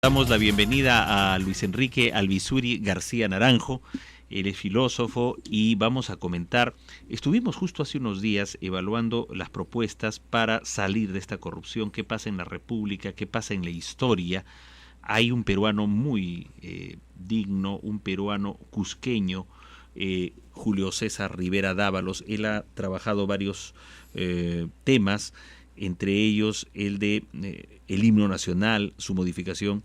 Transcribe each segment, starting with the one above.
Damos la bienvenida a Luis Enrique Alvisuri García Naranjo. Él es filósofo y vamos a comentar. Estuvimos justo hace unos días evaluando las propuestas para salir de esta corrupción, qué pasa en la República, qué pasa en la historia. Hay un peruano muy digno, un peruano cusqueño, Julio César Rivera Dávalos. Él ha trabajado varios temas, entre ellos el de el himno nacional, su modificación,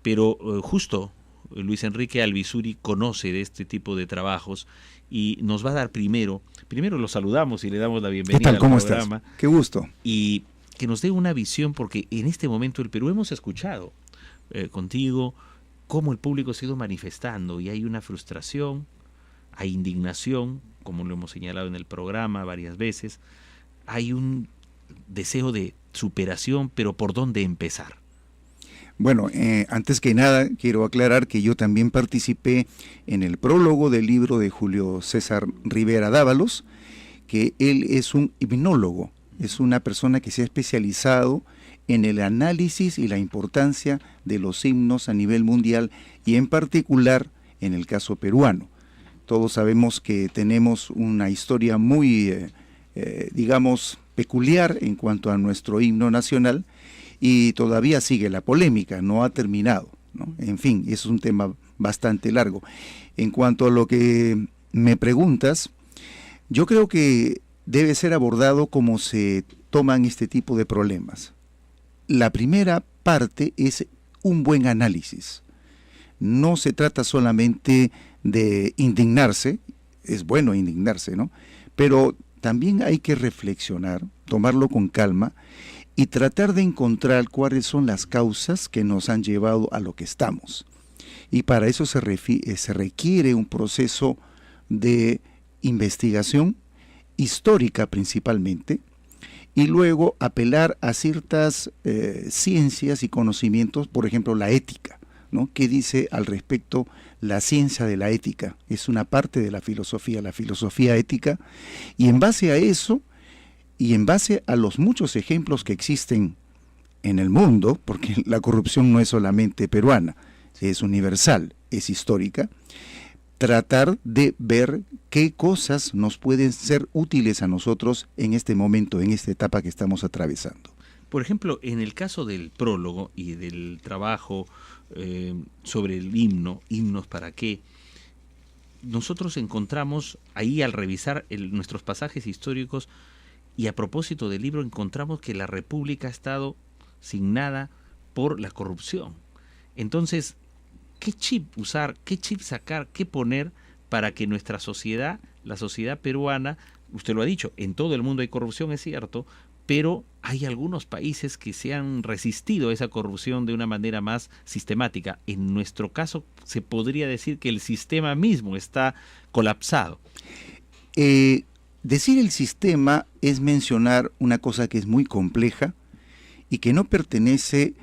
pero justo Luis Enrique Alvisuri conoce de este tipo de trabajos y nos va a dar primero lo saludamos y le damos la bienvenida. ¿Qué tal? ¿Cómo al programa. estás? Qué gusto. Y que nos dé una visión, porque en este momento el Perú hemos escuchado contigo cómo el público se ha ido manifestando y hay una frustración, hay indignación, como lo hemos señalado en el programa varias veces, hay un deseo de superación, pero ¿por dónde empezar? Bueno, antes que nada quiero aclarar que yo también participé en el prólogo del libro de Julio César Rivera Dávalos, que él es un himnólogo, es una persona que se ha especializado en el análisis y la importancia de los himnos a nivel mundial y en particular en el caso peruano. Todos sabemos que tenemos una historia muy, digamos, peculiar en cuanto a nuestro himno nacional y todavía sigue la polémica, no ha terminado, ¿no? En fin, eso es un tema bastante largo. En cuanto a lo que me preguntas, yo creo que debe ser abordado como se toman este tipo de problemas. La primera parte es un buen análisis. No se trata solamente de indignarse, es bueno indignarse, ¿no? Pero también hay que reflexionar, tomarlo con calma y tratar de encontrar cuáles son las causas que nos han llevado a lo que estamos. Y para eso se requiere un proceso de investigación histórica principalmente, y luego apelar a ciertas ciencias y conocimientos, por ejemplo la ética, ¿no? ¿Qué dice al respecto la ciencia de la ética? Es una parte de la filosofía ética, y en base a eso, y en base a los muchos ejemplos que existen en el mundo, porque la corrupción no es solamente peruana, es universal, es histórica, tratar de ver qué cosas nos pueden ser útiles a nosotros en este momento, en esta etapa que estamos atravesando. Por ejemplo, en el caso del prólogo y del trabajo sobre el himno, himnos para qué, nosotros encontramos ahí al revisar nuestros pasajes históricos y a propósito del libro encontramos que la República ha estado signada por la corrupción. Entonces, ¿qué chip usar, qué chip sacar, qué poner para que nuestra sociedad, la sociedad peruana, usted lo ha dicho, en todo el mundo hay corrupción, es cierto, pero hay algunos países que se han resistido a esa corrupción de una manera más sistemática. En nuestro caso, se podría decir que el sistema mismo está colapsado. Decir el sistema es mencionar una cosa que es muy compleja y que no pertenece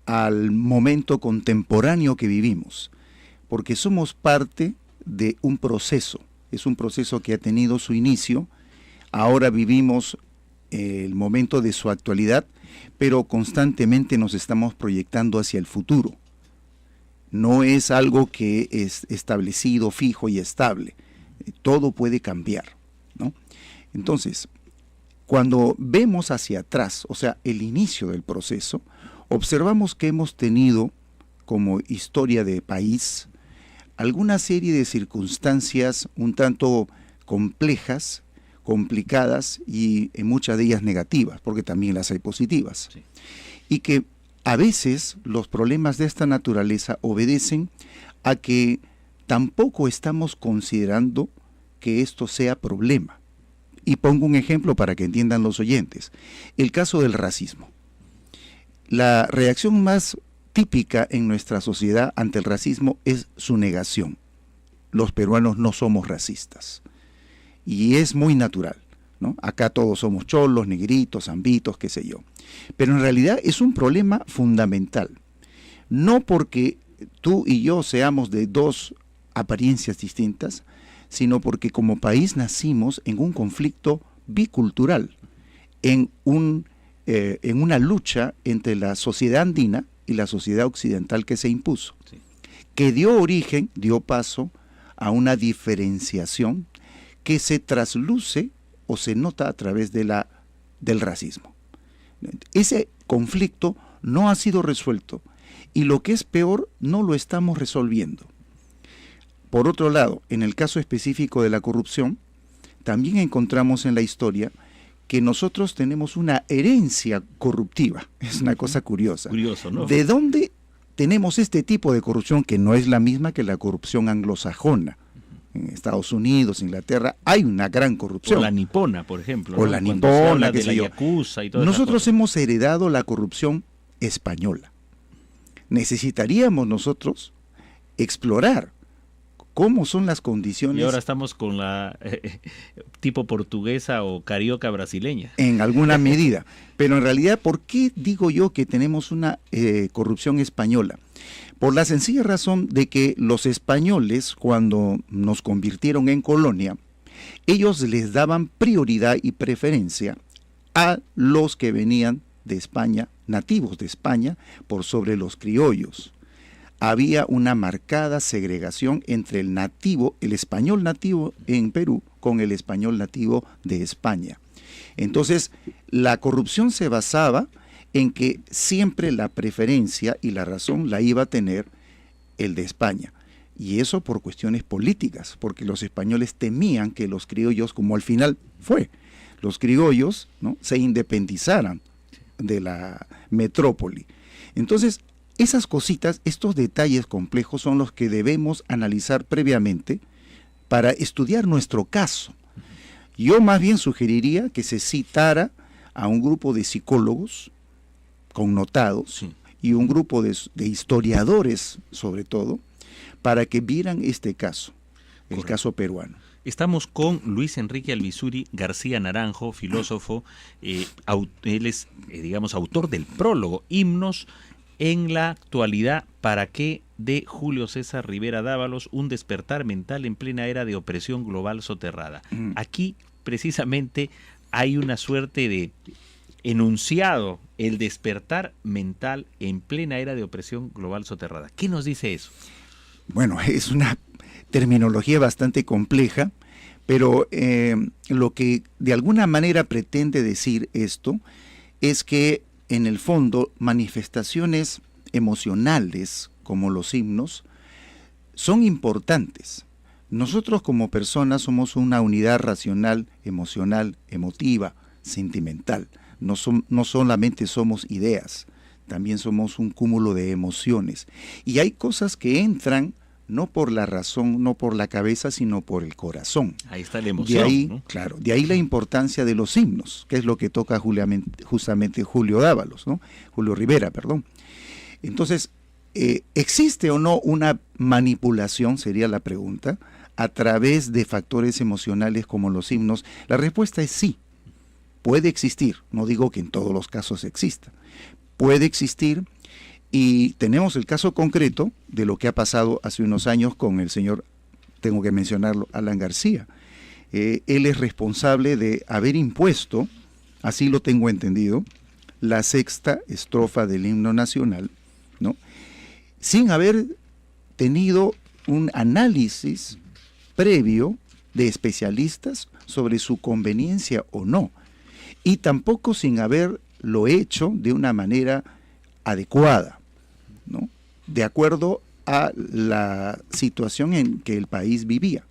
al momento contemporáneo que vivimos, porque somos parte de un proceso. Es un proceso que ha tenido su inicio, ahora vivimos el momento de su actualidad, pero constantemente nos estamos proyectando hacia el futuro. No es algo que es establecido, fijo y estable. Todo puede cambiar, ¿no? Entonces, cuando vemos hacia atrás, o sea, el inicio del proceso, observamos que hemos tenido, como historia de país, alguna serie de circunstancias un tanto complejas, complicadas y en muchas de ellas negativas, porque también las hay positivas. Sí. Y que a veces los problemas de esta naturaleza obedecen a que tampoco estamos considerando que esto sea problema. Y pongo un ejemplo para que entiendan los oyentes. El caso del racismo. La reacción más típica en nuestra sociedad ante el racismo es su negación. Los peruanos no somos racistas. Y es muy natural, ¿no? Acá todos somos cholos, negritos, zambitos, qué sé yo. Pero en realidad es un problema fundamental. No porque tú y yo seamos de dos apariencias distintas, sino porque como país nacimos en un conflicto bicultural, en una lucha entre la sociedad andina, y la sociedad occidental que se impuso, Sí. que dio paso a una diferenciación que se trasluce o se nota a través del racismo. Ese conflicto no ha sido resuelto y lo que es peor, no lo estamos resolviendo. Por otro lado, en el caso específico de la corrupción, también encontramos en la historia que nosotros tenemos una herencia corruptiva. Es una cosa curiosa. Curioso, ¿no? ¿De dónde tenemos este tipo de corrupción que no es la misma que la corrupción anglosajona? En Estados Unidos, Inglaterra, hay una gran corrupción. O la nipona, por ejemplo. O ¿no? la Cuando se nipona, habla qué de sé la yo. yakuza y todas esas Nosotros cosas. hemos heredado la corrupción española. Necesitaríamos nosotros explorar cómo son las condiciones Y ahora estamos con la tipo portuguesa o carioca brasileña. en alguna medida. Pero en realidad, ¿por qué digo yo que tenemos una corrupción española? Por la sencilla razón de que los españoles, cuando nos convirtieron en colonia, ellos les daban prioridad y preferencia a los que venían de España, nativos de España, por sobre los criollos. Había una marcada segregación entre el nativo, el español nativo en Perú, con el español nativo de España. Entonces, la corrupción se basaba en que siempre la preferencia y la razón la iba a tener el de España. Y eso por cuestiones políticas, porque los españoles temían que los criollos, como al final fue, los criollos, ¿no?, se independizaran de la metrópoli. Entonces, esas cositas, estos detalles complejos son los que debemos analizar previamente para estudiar nuestro caso. Yo más bien sugeriría que se citara a un grupo de psicólogos connotados, Sí. y un grupo de historiadores, sobre todo, para que vieran este caso, el Correcto. caso peruano. Estamos con Luis Enrique Alvisuri García Naranjo, filósofo. Él es, digamos, autor del prólogo, Himnos en la actualidad, ¿para qué?, de Julio César Rivera Dávalos, un despertar mental en plena era de opresión global soterrada. Aquí, precisamente, hay una suerte de enunciado, el despertar mental en plena era de opresión global soterrada. ¿Qué nos dice eso? Bueno, es una terminología bastante compleja, pero lo que de alguna manera pretende decir esto es que en el fondo manifestaciones emocionales como los himnos son importantes. Nosotros como personas somos una unidad racional, emocional, emotiva, sentimental. No solamente somos ideas, también somos un cúmulo de emociones. Y hay cosas que entran no por la razón, no por la cabeza, sino por el corazón. Ahí está la emoción, De ahí, ¿no? claro, de ahí la importancia de los himnos, que es lo que toca justamente Julio Dávalos, ¿no? Julio Rivera, perdón. Entonces, ¿existe o no una manipulación, sería la pregunta, a través de factores emocionales como los himnos? La respuesta es sí, puede existir, no digo que en todos los casos exista, puede existir. Y tenemos el caso concreto de lo que ha pasado hace unos años con el señor, tengo que mencionarlo, Alan García. Él es responsable de haber impuesto, así lo tengo entendido, la sexta estrofa del himno nacional, ¿no?, sin haber tenido un análisis previo de especialistas sobre su conveniencia o no, y tampoco sin haberlo hecho de una manera adecuada, ¿no?, de acuerdo a la situación en que el país vivía.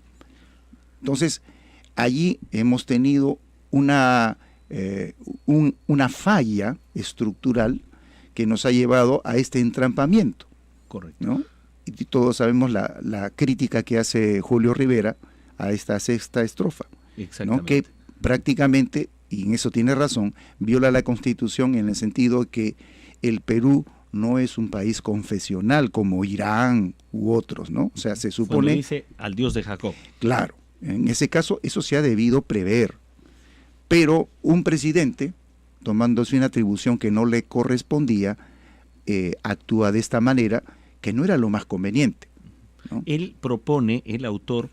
Entonces, allí hemos tenido una falla estructural que nos ha llevado a este entrampamiento. Correcto. ¿No? Y todos sabemos la crítica que hace Julio Rivera a esta sexta estrofa, ¿no?, Exactamente. que prácticamente, y en eso tiene razón, viola la Constitución en el sentido de que el Perú no es un país confesional como Irán u otros, ¿no? O sea, se Cuando supone, dice al Dios de Jacob. claro, en ese caso eso se ha debido prever, pero un presidente, tomándose una atribución que no le correspondía, actúa de esta manera, que no era lo más conveniente, ¿no? Él propone, el autor,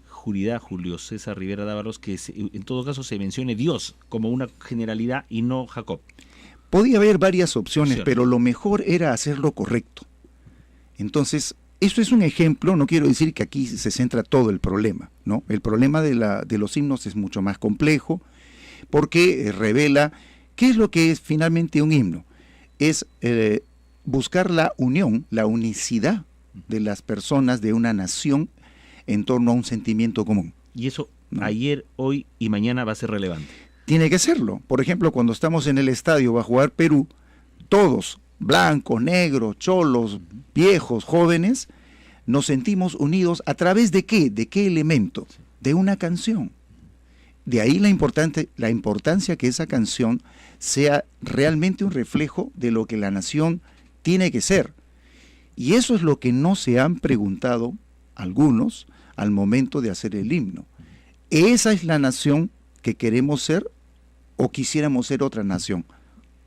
Julio César Rivera Dávalos, que en todo caso se mencione Dios como una generalidad y no Jacob. Podía haber varias opciones, Cierto. pero lo mejor era hacerlo correcto. Entonces, esto es un ejemplo, no quiero decir que aquí se centra todo el problema, ¿no? El problema de los himnos es mucho más complejo, porque revela qué es lo que es finalmente un himno. Es buscar la unión, la unicidad de las personas de una nación en torno a un sentimiento común. Y eso No. ayer, hoy y mañana va a ser relevante. Tiene que serlo. Por ejemplo, cuando estamos en el estadio va a jugar Perú, todos, blancos, negros, cholos, viejos, jóvenes, nos sentimos unidos ¿a través de qué? ¿De qué elemento? De una canción. De ahí la importancia que esa canción sea realmente un reflejo de lo que la nación tiene que ser. Y eso es lo que no se han preguntado algunos al momento de hacer el himno. ¿Esa es la nación que queremos ser o quisiéramos ser otra nación?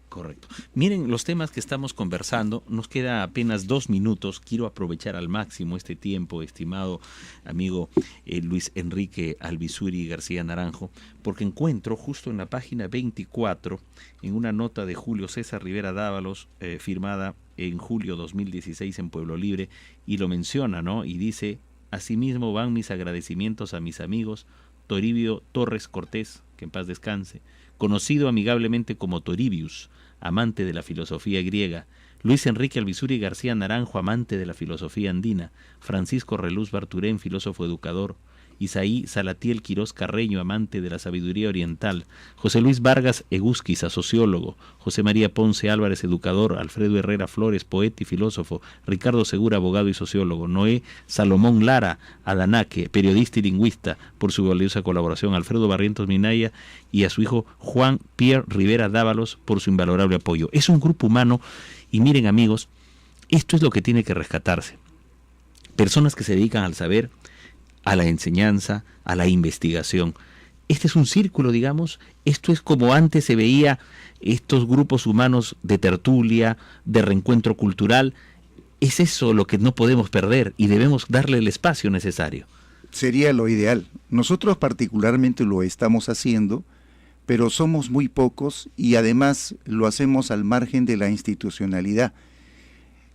Correcto. Miren los temas que estamos conversando, nos queda apenas 2 minutos, quiero aprovechar al máximo este tiempo, estimado amigo Luis Enrique Alvisuri García Naranjo, porque encuentro justo en la página 24, en una nota de Julio César Rivera Dávalos, firmada en julio 2016 en Pueblo Libre, y lo menciona, ¿no? Y dice: asimismo van mis agradecimientos a mis amigos Toribio Torres Cortés, que en paz descanse, conocido amigablemente como Toribius, amante de la filosofía griega, Luis Enrique Alvisuri García Naranjo, amante de la filosofía andina, Francisco Reluz Barturén, filósofo educador, Isaí Salatiel Quirós Carreño, amante de la sabiduría oriental, José Luis Vargas Egusquiza, sociólogo, José María Ponce Álvarez, educador, Alfredo Herrera Flores, poeta y filósofo, Ricardo Segura, abogado y sociólogo, Noé Salomón Lara Adanaque, periodista y lingüista, por su valiosa colaboración, Alfredo Barrientos Minaya, y a su hijo Juan Pierre Rivera Dávalos por su invalorable apoyo. Es un grupo humano, y miren amigos, esto es lo que tiene que rescatarse. Personas que se dedican al saber, a la enseñanza, a la investigación. Este es un círculo, digamos, esto es como antes se veía estos grupos humanos de tertulia, de reencuentro cultural. Es eso lo que no podemos perder y debemos darle el espacio necesario. Sería lo ideal. Nosotros particularmente lo estamos haciendo, pero somos muy pocos y además lo hacemos al margen de la institucionalidad.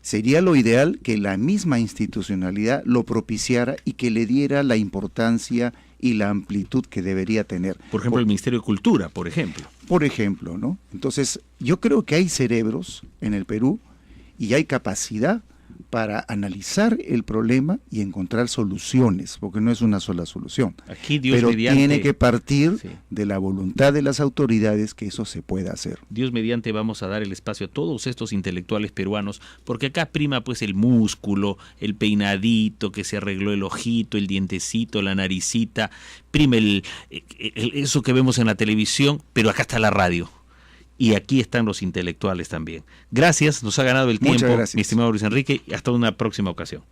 Sería lo ideal que la misma institucionalidad lo propiciara y que le diera la importancia y la amplitud que debería tener. Por ejemplo, el Ministerio de Cultura, por ejemplo. Por ejemplo, ¿no? Entonces, yo creo que hay cerebros en el Perú y hay capacidad para analizar el problema y encontrar soluciones, porque no es una sola solución. Aquí Dios pero mediante, tiene que partir sí, de la voluntad de las autoridades que eso se pueda hacer. Dios mediante vamos a dar el espacio a todos estos intelectuales peruanos, porque acá prima pues el músculo, el peinadito, que se arregló el ojito, el dientecito, la naricita, prima eso que vemos en la televisión, pero acá está la radio. Y aquí están los intelectuales también. Gracias, nos ha ganado el tiempo, mi estimado Luis Enrique, y hasta una próxima ocasión.